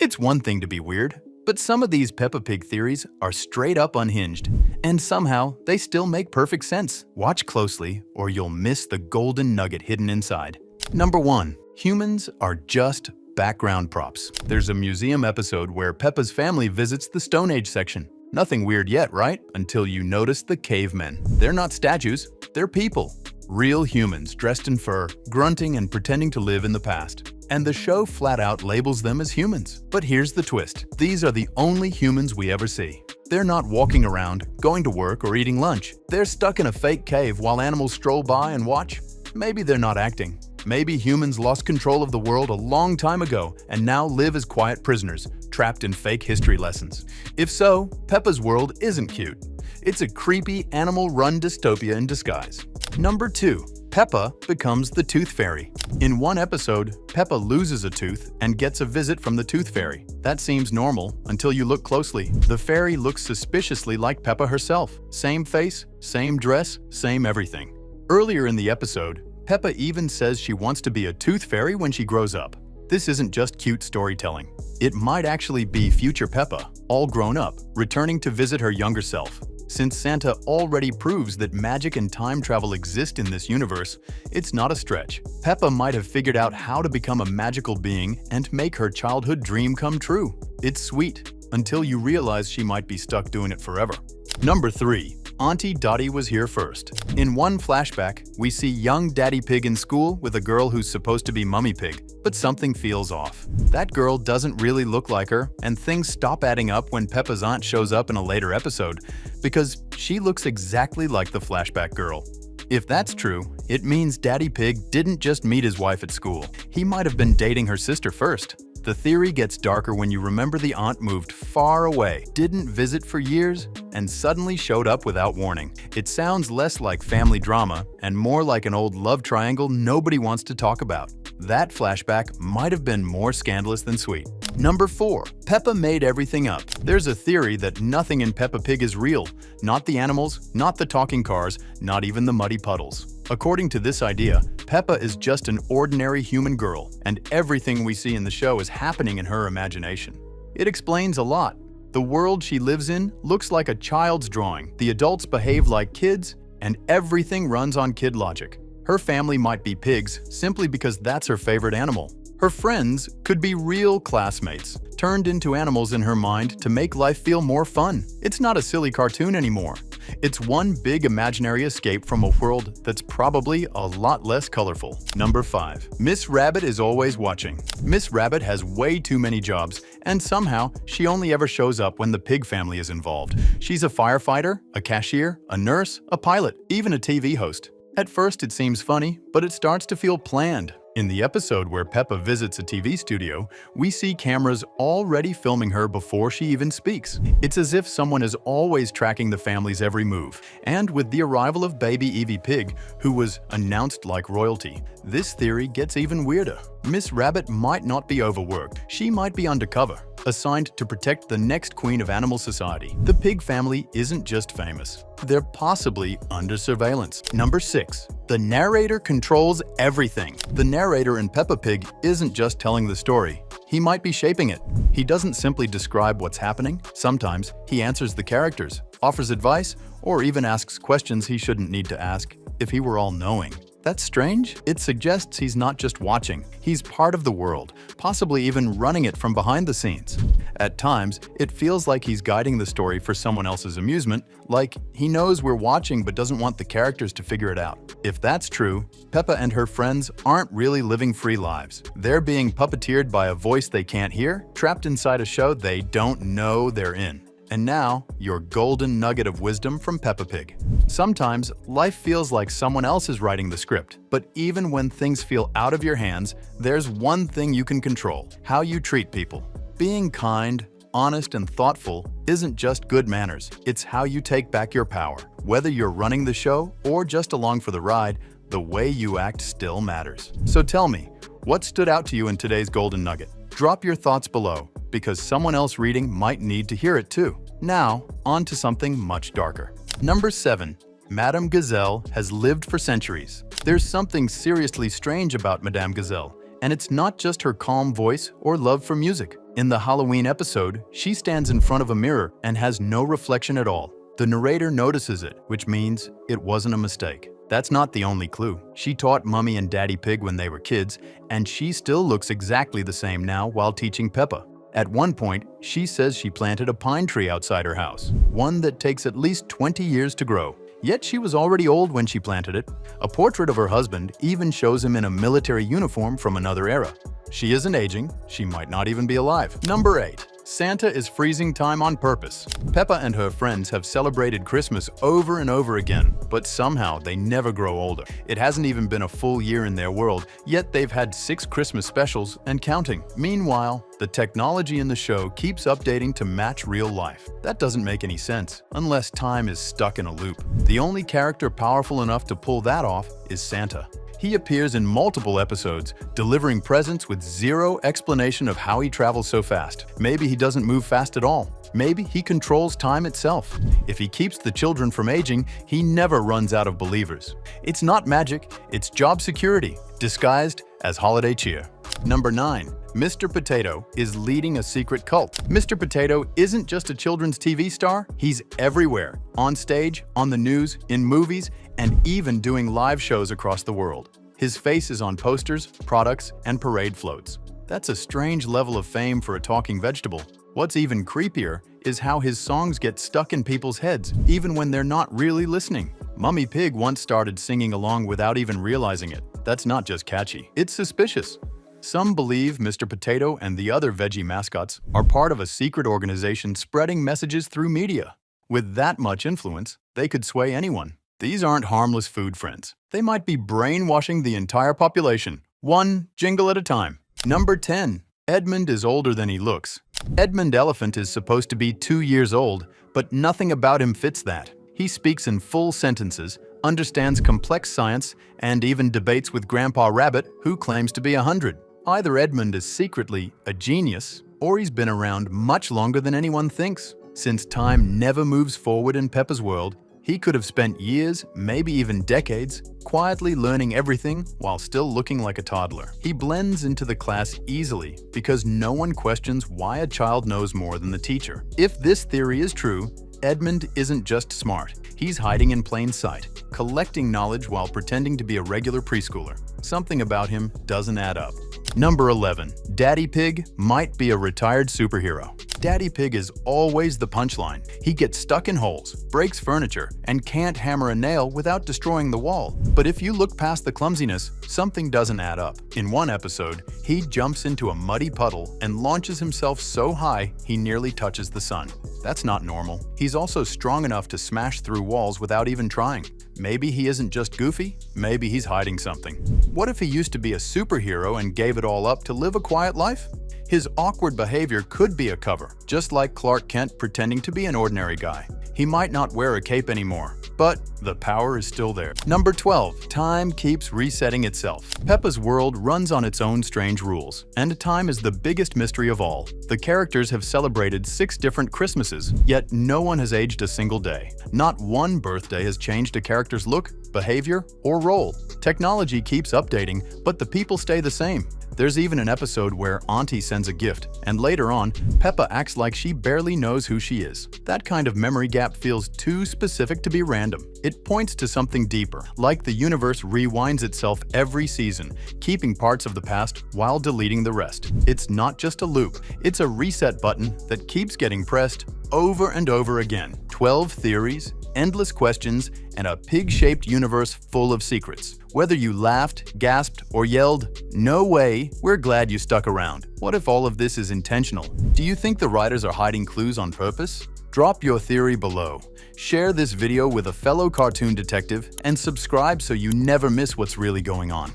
It's one thing to be weird, but some of these Peppa Pig theories are straight up unhinged, and somehow they still make perfect sense. Watch closely or you'll miss the golden nugget hidden inside. Number 1. Humans are just background props. There's a museum episode where Peppa's family visits the Stone Age section. Nothing weird yet, right? Until you notice the cavemen. They're not statues, they're people. Real humans dressed in fur, grunting and pretending to live in the past. And the show flat out labels them as humans. But here's the twist. These are the only humans we ever see. They're not walking around, going to work, or eating lunch. They're stuck in a fake cave while animals stroll by and watch. Maybe they're not acting. Maybe humans lost control of the world a long time ago and now live as quiet prisoners, trapped in fake history lessons. If so, Peppa's world isn't cute. It's a creepy, animal-run dystopia in disguise. Number 2. Peppa becomes the Tooth Fairy. In one episode, Peppa loses a tooth and gets a visit from the Tooth Fairy. That seems normal until you look closely. The fairy looks suspiciously like Peppa herself. Same face, same dress, same everything. Earlier in the episode, Peppa even says she wants to be a tooth fairy when she grows up. This isn't just cute storytelling. It might actually be future Peppa, all grown up, returning to visit her younger self. Since Santa already proves that magic and time travel exist in this universe, it's not a stretch. Peppa might have figured out how to become a magical being and make her childhood dream come true. It's sweet, until you realize she might be stuck doing it forever. Number 3. Auntie Dottie was here first. In one flashback, we see young Daddy Pig in school with a girl who's supposed to be Mummy Pig, but something feels off. That girl doesn't really look like her, and things stop adding up when Peppa's aunt shows up in a later episode, because she looks exactly like the flashback girl. If that's true, it means Daddy Pig didn't just meet his wife at school. He might have been dating her sister first. The theory gets darker when you remember the aunt moved far away, didn't visit for years, and suddenly showed up without warning. It sounds less like family drama and more like an old love triangle nobody wants to talk about. That flashback might have been more scandalous than sweet. Number 4. Peppa made everything up. There's a theory that nothing in Peppa Pig is real. Not the animals, not the talking cars, not even the muddy puddles. According to this idea, Peppa is just an ordinary human girl, and everything we see in the show is happening in her imagination. It explains a lot. The world she lives in looks like a child's drawing. The adults behave like kids, and everything runs on kid logic. Her family might be pigs simply because that's her favorite animal. Her friends could be real classmates, turned into animals in her mind to make life feel more fun. It's not a silly cartoon anymore. It's one big imaginary escape from a world that's probably a lot less colorful. Number 5. Miss Rabbit is always watching. Miss Rabbit has way too many jobs, and somehow she only ever shows up when the pig family is involved. She's a firefighter, a cashier, a nurse, a pilot, even a TV host. At first it seems funny, but it starts to feel planned. In the episode where Peppa visits a TV studio, we see cameras already filming her before she even speaks. It's as if someone is always tracking the family's every move. And with the arrival of baby Evie Pig, who was announced like royalty, this theory gets even weirder. Miss Rabbit might not be overworked. She might be undercover, assigned to protect the next queen of animal society. The pig family isn't just famous. They're possibly under surveillance. Number 6. The narrator controls everything. The narrator in Peppa Pig isn't just telling the story. He might be shaping it. He doesn't simply describe what's happening. Sometimes he answers the characters, offers advice, or even asks questions he shouldn't need to ask if he were all-knowing. That's strange. It suggests he's not just watching. He's part of the world, possibly even running it from behind the scenes. At times, it feels like he's guiding the story for someone else's amusement, like he knows we're watching but doesn't want the characters to figure it out. If that's true, Peppa and her friends aren't really living free lives. They're being puppeteered by a voice they can't hear, trapped inside a show they don't know they're in. And now, your golden nugget of wisdom from Peppa Pig. Sometimes, life feels like someone else is writing the script, but even when things feel out of your hands, there's one thing you can control: how you treat people. Being kind, honest, and thoughtful isn't just good manners, it's how you take back your power. Whether you're running the show or just along for the ride, the way you act still matters. So tell me, what stood out to you in today's golden nugget? Drop your thoughts below, because someone else reading might need to hear it too. Now, on to something much darker. Number 7. Madame Gazelle has lived for centuries. There's something seriously strange about Madame Gazelle, and it's not just her calm voice or love for music. In the Halloween episode, she stands in front of a mirror and has no reflection at all. The narrator notices it, which means it wasn't a mistake. That's not the only clue. She taught Mummy and Daddy Pig when they were kids, and she still looks exactly the same now while teaching Peppa. At one point, she says she planted a pine tree outside her house, one that takes at least 20 years to grow. Yet she was already old when she planted it. A portrait of her husband even shows him in a military uniform from another era. She isn't aging, she might not even be alive. Number 8. Santa is freezing time on purpose. Peppa and her friends have celebrated Christmas over and over again, but somehow they never grow older. It hasn't even been a full year in their world, yet they've had 6 Christmas specials and counting. Meanwhile, the technology in the show keeps updating to match real life. That doesn't make any sense, unless time is stuck in a loop. The only character powerful enough to pull that off is Santa. He appears in multiple episodes, delivering presents with zero explanation of how he travels so fast. Maybe he doesn't move fast at all. Maybe he controls time itself. If he keeps the children from aging, he never runs out of believers. It's not magic, it's job security, disguised as holiday cheer. Number 9. Mr. Potato is leading a secret cult. Mr. Potato isn't just a children's TV star, he's everywhere. On stage, on the news, in movies, and even doing live shows across the world. His face is on posters, products, and parade floats. That's a strange level of fame for a talking vegetable. What's even creepier is how his songs get stuck in people's heads, even when they're not really listening. Mummy Pig once started singing along without even realizing it. That's not just catchy, it's suspicious. Some believe Mr. Potato and the other veggie mascots are part of a secret organization spreading messages through media. With that much influence, they could sway anyone. These aren't harmless food friends. They might be brainwashing the entire population, one jingle at a time. Number 10. Edmund is older than he looks. Edmund Elephant is supposed to be 2 years old, but nothing about him fits that. He speaks in full sentences, understands complex science, and even debates with Grandpa Rabbit, who claims to be 100. Either Edmund is secretly a genius, or he's been around much longer than anyone thinks. Since time never moves forward in Peppa's world, he could have spent years, maybe even decades, quietly learning everything while still looking like a toddler. He blends into the class easily because no one questions why a child knows more than the teacher. If this theory is true, Edmund isn't just smart, he's hiding in plain sight, collecting knowledge while pretending to be a regular preschooler. Something about him doesn't add up. Number 11. Daddy Pig might be a retired superhero. Daddy Pig is always the punchline. He gets stuck in holes, breaks furniture, and can't hammer a nail without destroying the wall. But if you look past the clumsiness, something doesn't add up. In one episode, he jumps into a muddy puddle and launches himself so high he nearly touches the sun. That's not normal. He's also strong enough to smash through walls without even trying. Maybe he isn't just goofy, maybe he's hiding something. What if he used to be a superhero and gave it all up to live a quiet life? His awkward behavior could be a cover, just like Clark Kent pretending to be an ordinary guy. He might not wear a cape anymore, but the power is still there. Number 12. Time keeps resetting itself. Peppa's world runs on its own strange rules, and time is the biggest mystery of all. The characters have celebrated 6 different Christmases, yet no one has aged a single day. Not one birthday has changed a character's look, behavior, or role. Technology keeps updating, but the people stay the same. There's even an episode where Auntie sends a gift, and later on, Peppa acts like she barely knows who she is. That kind of memory gap feels too specific to be random. It points to something deeper, like the universe rewinds itself every season, keeping parts of the past while deleting the rest. It's not just a loop, it's a reset button that keeps getting pressed over and over again. 12 theories, endless questions, and a pig-shaped universe full of secrets. Whether you laughed, gasped, or yelled, "No way," we're glad you stuck around. What if all of this is intentional? Do you think the writers are hiding clues on purpose? Drop your theory below. Share this video with a fellow cartoon detective and subscribe so you never miss what's really going on.